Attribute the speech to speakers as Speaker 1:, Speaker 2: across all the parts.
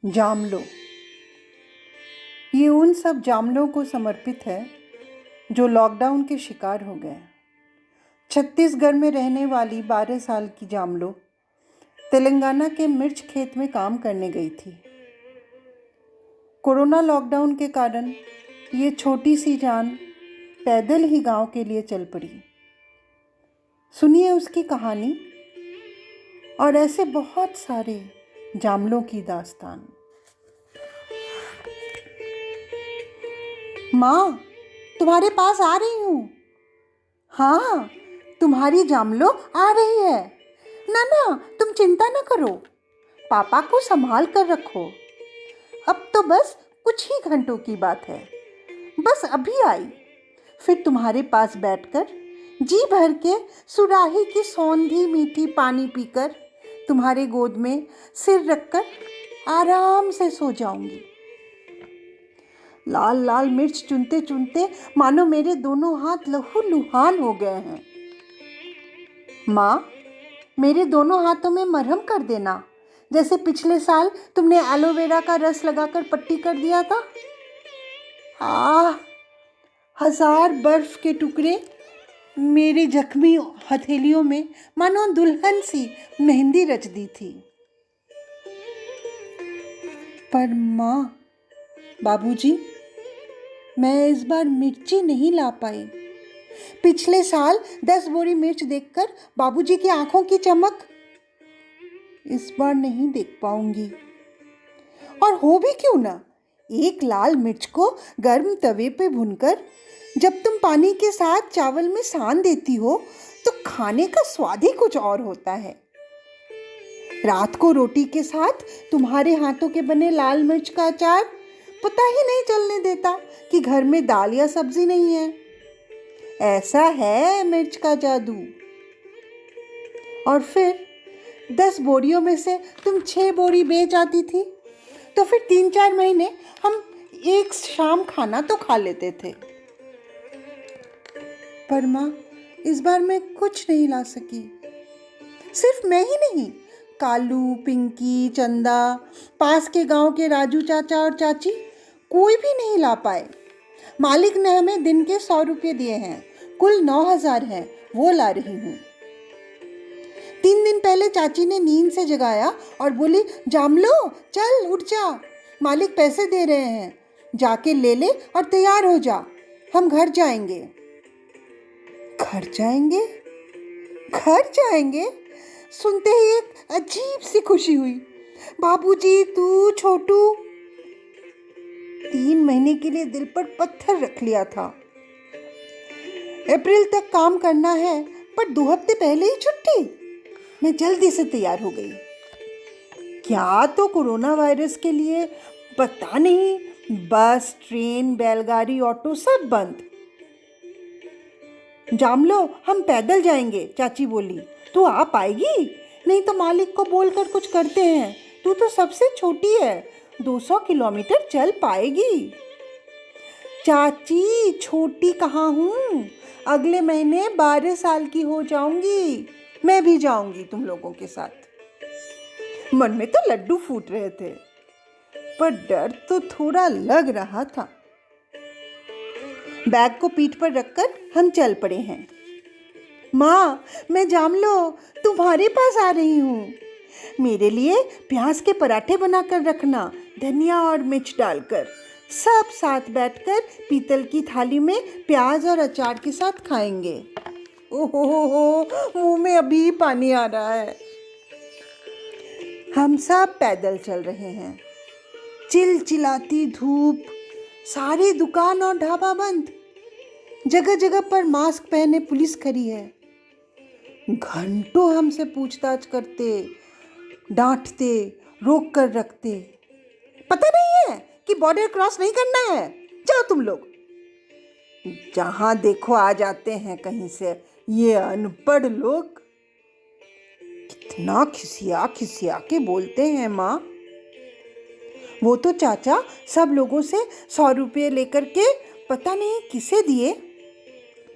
Speaker 1: जामलो। ये उन सब जामलों को समर्पित है जो लॉकडाउन के शिकार हो गए। छत्तीसगढ़ में रहने वाली 12 साल की जामलो तेलंगाना के मिर्च खेत में काम करने गई थी। कोरोना लॉकडाउन के कारण ये छोटी सी जान पैदल ही गांव के लिए चल पड़ी। सुनिए उसकी कहानी और ऐसे बहुत सारे जामलों की दास्तान। माँ, तुम्हारे पास आ रही हूँ। हाँ, तुम्हारी जामलो आ रही है। ना, तुम चिंता न करो, पापा को संभाल कर रखो। अब तो बस कुछ ही घंटों की बात है, बस अभी आई। फिर तुम्हारे पास बैठकर जी भर के सुराही की सौंधी मीठी पानी पीकर तुम्हारे गोद में सिर रखकर आराम से सो जाऊंगी। लाल लाल मिर्च चुनते चुनते मानो मेरे दोनों हाथ लहूलुहान हो गए हैं। माँ, मेरे दोनों हाथों में मरहम कर देना, जैसे पिछले साल तुमने एलोवेरा का रस लगाकर पट्टी कर दिया था। हजार बर्फ के टुकड़े मेरी जख्मी हथेलियों में मानो दुल्हन सी मेहंदी रच दी थी। पर माँ, बाबूजी, मैं इस बार मिर्ची नहीं ला पाई। पिछले साल 10 बोरी मिर्च देखकर बाबूजी की आंखों की चमक इस बार नहीं देख पाऊंगी। और हो भी क्यों ना, एक लाल मिर्च को गर्म तवे पे भूनकर जब तुम पानी के साथ चावल में सान देती हो तो खाने का स्वाद ही कुछ और होता है। रात को रोटी के साथ तुम्हारे हाथों के बने लाल मिर्च का अचार पता ही नहीं चलने देता कि घर में दाल या सब्जी नहीं है। ऐसा है मिर्च का जादू। और फिर 10 बोरियों में से तुम 6 बोरी बेच आती थी, तो फिर 3-4 महीने हम एक शाम खाना तो खा लेते थे। पर माँ, इस बार मैं कुछ नहीं ला सकी। सिर्फ मैं ही नहीं, कालू, पिंकी, चंदा, पास के गांव के राजू चाचा और चाची कोई भी नहीं ला पाए। मालिक ने हमें दिन के 100 रुपये दिए हैं, कुल 9,000 हैं, वो ला रही हूँ। 3 दिन पहले चाची ने नींद से जगाया और बोली, जामलो चल उठ जा, मालिक पैसे दे रहे हैं, जाके ले ले और तैयार हो जा, हम घर जाएंगे। घर जाएंगे? घर जाएंगे? सुनते ही एक अजीब सी खुशी हुई। बाबूजी, तू, छोटू, 3 महीने के लिए दिल पर पत्थर रख लिया था। अप्रैल तक काम करना है, पर 2 हफ्ते पहले ही छुट्टी। मैं जल्दी से तैयार हो गई। क्या तो कोरोना वायरस के लिए पता नहीं, बस, ट्रेन, बैलगाड़ी, ऑटो सब बंद। जामलो, हम पैदल जाएंगे, चाची बोली। तू आ पाएगी? नहीं तो मालिक को बोलकर कुछ करते हैं, तू तो सबसे छोटी है, 200 किलोमीटर चल पाएगी? चाची, छोटी कहाँ हूँ, अगले महीने 12 साल की हो जाऊंगी, मैं भी जाऊंगी तुम लोगों के साथ। मन में तो लड्डू फूट रहे थे, पर डर तो थोड़ा लग रहा था। बैग को पीठ पर रखकर हम चल पड़े हैं। माँ, मैं जामलो तुम्हारे पास आ रही हूँ। मेरे लिए प्याज के पराठे बनाकर रखना, धनिया और मिर्च डालकर। सब साथ बैठकर पीतल की थाली में प्याज और अचार के साथ खाएंगे। ओहो, मुंह में अभी पानी आ रहा है। हम सब पैदल चल रहे हैं। चिलचिलाती धूप, सारी दुकान और ढाबा बंद, जगह जगह पर मास्क पहने पुलिस खड़ी है। घंटों हमसे पूछताछ करते, डांटते, रोक कर रखते। पता नहीं है कि बॉर्डर क्रॉस नहीं करना है, जाओ तुम लोग। जहां देखो आ जाते हैं कहीं से ये अनपढ़ लोग। कितना खिसिया खिसिया के बोलते हैं माँ। वो तो चाचा सब लोगों से 100 रुपये लेकर के पता नहीं किसे दिए,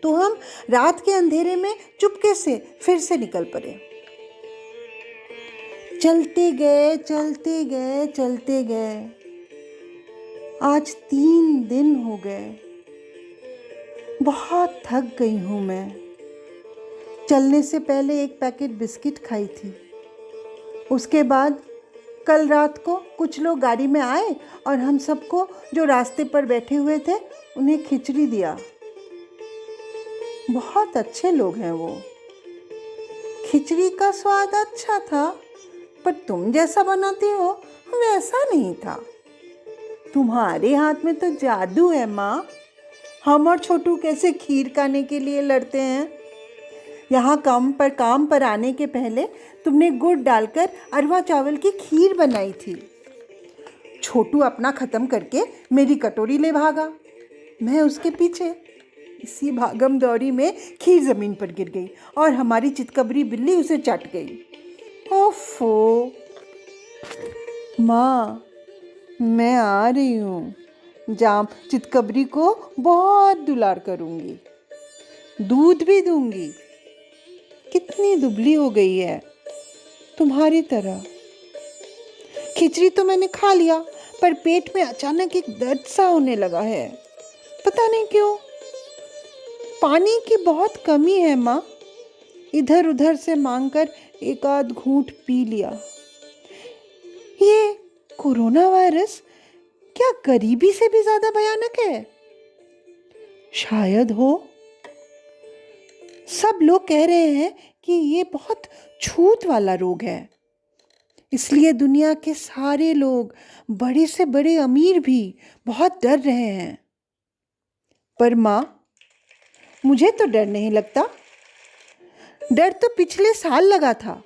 Speaker 1: तो हम रात के अंधेरे में चुपके से फिर से निकल पड़े। चलते गए चलते गए चलते गए, आज 3 दिन हो गए। बहुत थक गई हूँ मैं। चलने से पहले एक पैकेट बिस्किट खाई थी। उसके बाद कल रात को कुछ लोग गाड़ी में आए और हम सबको, जो रास्ते पर बैठे हुए थे, उन्हें खिचड़ी दिया। बहुत अच्छे लोग हैं वो। खिचड़ी का स्वाद अच्छा था, पर तुम जैसा बनाती हो वैसा नहीं था। तुम्हारे हाथ में तो जादू है माँ। हम और छोटू कैसे खीर खाने के लिए लड़ते हैं। यहाँ काम पर आने के पहले तुमने गुड़ डालकर अरवा चावल की खीर बनाई थी। छोटू अपना ख़त्म करके मेरी कटोरी ले भागा। मैं उसके पीछे। इसी भागम दौड़ी में खीर ज़मीन पर गिर गई और हमारी चितकबरी बिल्ली उसे चाट गई। ओफो माँ, मैं आ रही हूँ। जाम चितकबरी को बहुत दुलार करूँगी, दूध भी दूँगी। कितनी दुबली हो गई है, तुम्हारी तरह। खिचड़ी तो मैंने खा लिया, पर पेट में अचानक एक दर्द सा होने लगा है। पता नहीं क्यों। पानी की बहुत कमी है माँ। इधर उधर से मांगकर एक आध घूंट पी लिया। ये कोरोना वायरस क्या गरीबी से भी ज्यादा भयानक है? शायद हो। सब लोग कह रहे हैं कि ये बहुत छूत वाला रोग है, इसलिए दुनिया के सारे लोग, बड़े से बड़े अमीर भी, बहुत डर रहे हैं। पर माँ, मुझे तो डर नहीं लगता। डर तो पिछले साल लगा था,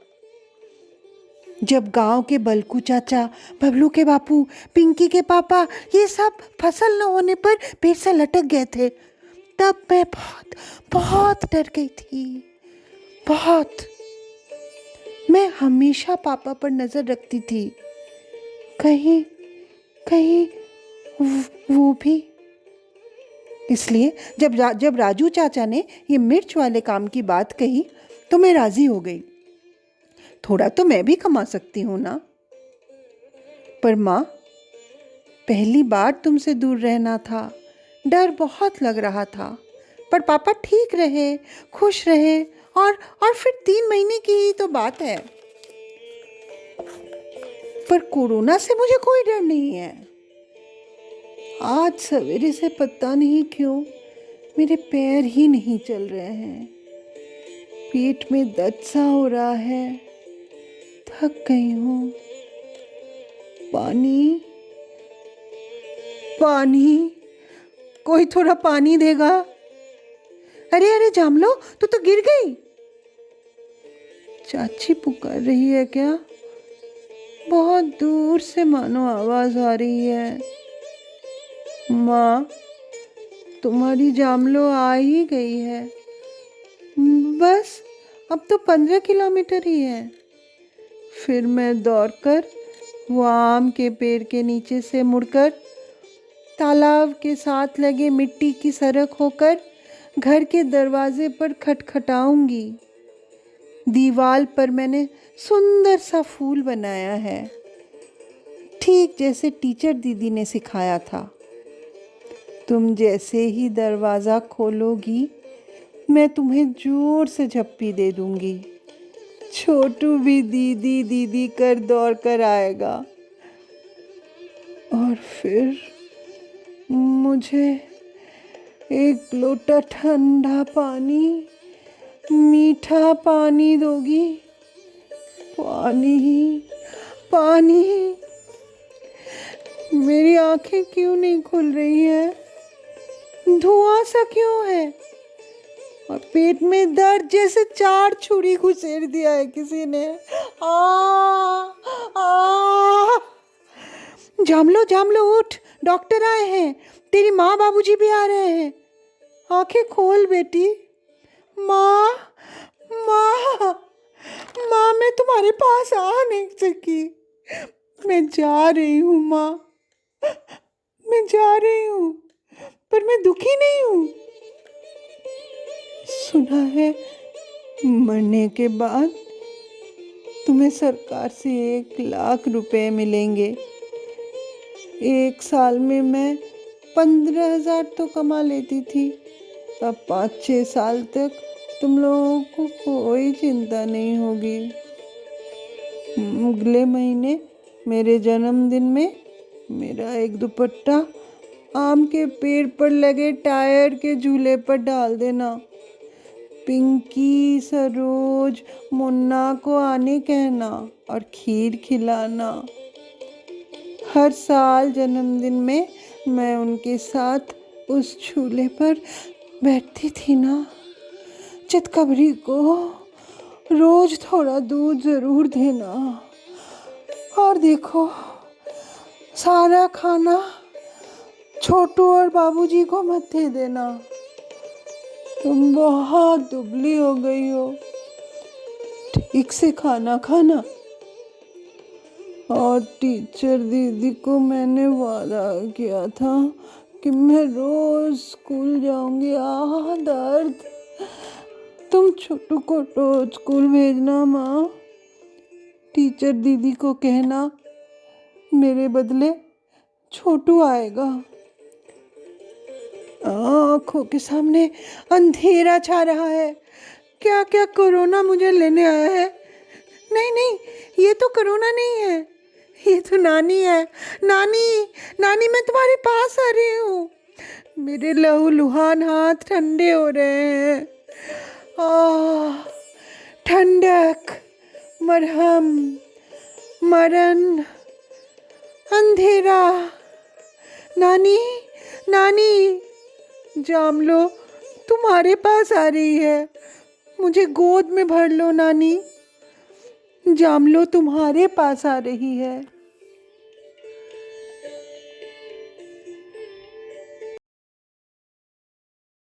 Speaker 1: जब गांव के बलकू चाचा, बबलू के बापू, पिंकी के पापा, ये सब फसल न होने पर पेड़ से लटक गए थे। तब मैं बहुत बहुत डर गई थी, बहुत। मैं हमेशा पापा पर नजर रखती थी, कहीं कहीं वो भी। इसलिए जब राजू चाचा ने ये मिर्च वाले काम की बात कही तो मैं राजी हो गई। थोड़ा तो मैं भी कमा सकती हूँ ना। पर माँ, पहली बार तुमसे दूर रहना था, डर बहुत लग रहा था। पर पापा ठीक रहे, खुश रहे, और फिर 3 महीने की ही तो बात है। पर कोरोना से मुझे कोई डर नहीं है। आज सवेरे से पता नहीं क्यों मेरे पैर ही नहीं चल रहे हैं। पेट में दर्द सा हो रहा है। थक गई हूँ। पानी पानी, कोई थोड़ा पानी देगा? अरे अरे जामलो, तू तो गिर गई। चाची पुकार रही है क्या? बहुत दूर से मानो आवाज आ रही है। माँ, तुम्हारी जामलो आ ही गई है। बस अब तो 15 किलोमीटर ही है। फिर मैं दौड़कर वो आम के पेड़ के नीचे से मुड़कर तालाब के साथ लगे मिट्टी की सड़क होकर घर के दरवाजे पर खटखटाऊंगी। दीवार पर मैंने सुंदर सा फूल बनाया है, ठीक जैसे टीचर दीदी ने सिखाया था। तुम जैसे ही दरवाज़ा खोलोगी, मैं तुम्हें जोर से झप्पी दे दूंगी। छोटू भी दीदी दीदी कर दौड़ कर आएगा, और फिर मुझे एक लोटा ठंडा पानी, मीठा पानी दोगी। पानी पानी। मेरी आंखें क्यों नहीं खुल रही हैं? धुआं सा क्यों है? और पेट में दर्द जैसे 4 छुरी घुसेड़ दिया है किसी ने। आ आ जामलो जामलो उठ, डॉक्टर आए हैं। तेरी माँ बाबूजी भी आ रहे हैं। आंखें खोल बेटी। माँ माँ माँ, मैं तुम्हारे पास आ नहीं सकी। मैं जा रही हूँ माँ, मैं जा रही हूँ, पर मैं दुखी नहीं हूँ। सुना है मरने के बाद तुम्हें सरकार से 1 लाख रुपए मिलेंगे। 1 साल में मैं 15,000 तो कमा लेती थी। अब 5-6 साल तक तुम लोगों को कोई चिंता नहीं होगी। अगले महीने मेरे जन्मदिन में मेरा एक दुपट्टा आम के पेड़ पर लगे टायर के झूले पर डाल देना। पिंकी, सरोज, मुन्ना को आने कहना और खीर खिलाना। हर साल जन्मदिन में मैं उनके साथ उस झूले पर बैठती थी ना। चितकबरी को रोज थोड़ा दूध ज़रूर देना। और देखो, सारा खाना छोटू और बाबूजी को मत दे देना। तुम बहुत दुबली हो गई हो, ठीक से खाना खाना। और टीचर दीदी को मैंने वादा किया था कि मैं रोज स्कूल जाऊंगी। दर्द। तुम छोटू को रोज स्कूल भेजना माँ। टीचर दीदी को कहना मेरे बदले छोटू आएगा। आँखों के सामने अंधेरा छा रहा है। क्या क्या कोरोना मुझे लेने आया है। नहीं नहीं, ये तो कोरोना नहीं है, ये तो नानी है। नानी, नानी मैं तुम्हारे पास आ रही हूँ। मेरे लहूलुहान हाथ ठंडे हो रहे हैं। ठंडक, मरहम, मरण, अंधेरा। नानी, नानी, जाम लो, तुम्हारे पास आ रही है। मुझे गोद में भर लो नानी। जाम लो, तुम्हारे पास आ रही है।